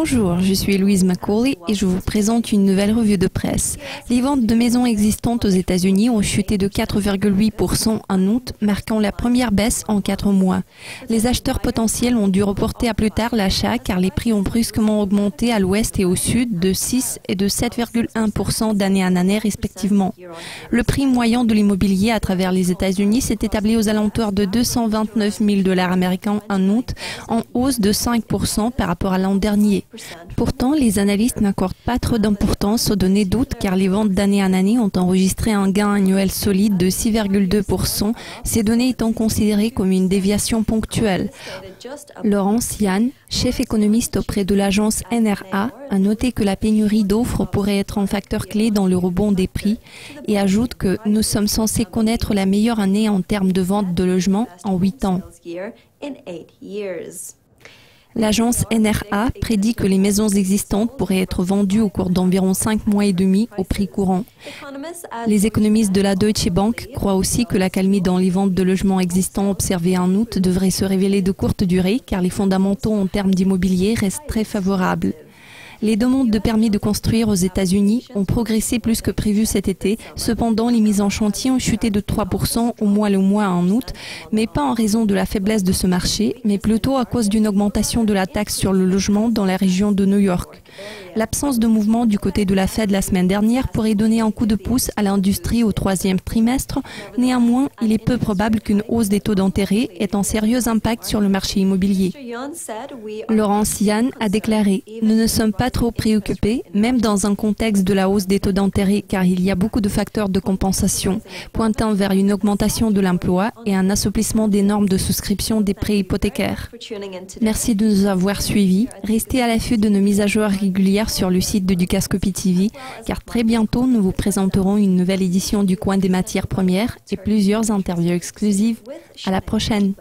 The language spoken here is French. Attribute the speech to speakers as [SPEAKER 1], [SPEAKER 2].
[SPEAKER 1] Bonjour, je suis Louise Macaulay et je vous présente une nouvelle revue de presse. Les ventes de maisons existantes aux États-Unis ont chuté de 4,8% en août, marquant la première baisse en 4 mois. Les acheteurs potentiels ont dû reporter à plus tard l'achat car les prix ont brusquement augmenté à l'ouest et au sud de 6 et de 7,1% d'année en année respectivement. Le prix moyen de l'immobilier à travers les États-Unis s'est établi aux alentours de 229 000 $ américains en août, en hausse de 5% par rapport à l'an dernier. Pourtant, les analystes n'accordent pas trop d'importance aux données d'août car les ventes d'année en année ont enregistré un gain annuel solide de 6,2%, ces données étant considérées comme une déviation ponctuelle. Laurence Yan, chef économiste auprès de l'agence NRA, a noté que la pénurie d'offres pourrait être un facteur clé dans le rebond des prix et ajoute que nous sommes censés connaître la meilleure année en termes de vente de logements en 8 ans. L'agence NRA prédit que les maisons existantes pourraient être vendues au cours d'environ 5 mois et demi au prix courant. Les économistes de la Deutsche Bank croient aussi que l'accalmie dans les ventes de logements existants observées en août devrait se révéler de courte durée car les fondamentaux en termes d'immobilier restent très favorables. Les demandes de permis de construire aux États-Unis ont progressé plus que prévu cet été. Cependant, les mises en chantier ont chuté de 3% au mois en août, mais pas en raison de la faiblesse de ce marché, mais plutôt à cause d'une augmentation de la taxe sur le logement dans la région de New York. L'absence de mouvement du côté de la Fed la semaine dernière pourrait donner un coup de pouce à l'industrie au 3e trimestre. Néanmoins, il est peu probable qu'une hausse des taux d'intérêt ait un sérieux impact sur le marché immobilier. Laurence Yan a déclaré « Nous ne sommes pas trop préoccupés, même dans un contexte de la hausse des taux d'intérêt car il y a beaucoup de facteurs de compensation, pointant vers une augmentation de l'emploi et un assouplissement des normes de souscription des prêts hypothécaires. » Merci de nous avoir suivis. Restez à l'affût de nos mises à jour régulières sur le site de Dukascopy TV, car très bientôt nous vous présenterons une nouvelle édition du Coin des matières premières et plusieurs interviews exclusives. À la prochaine.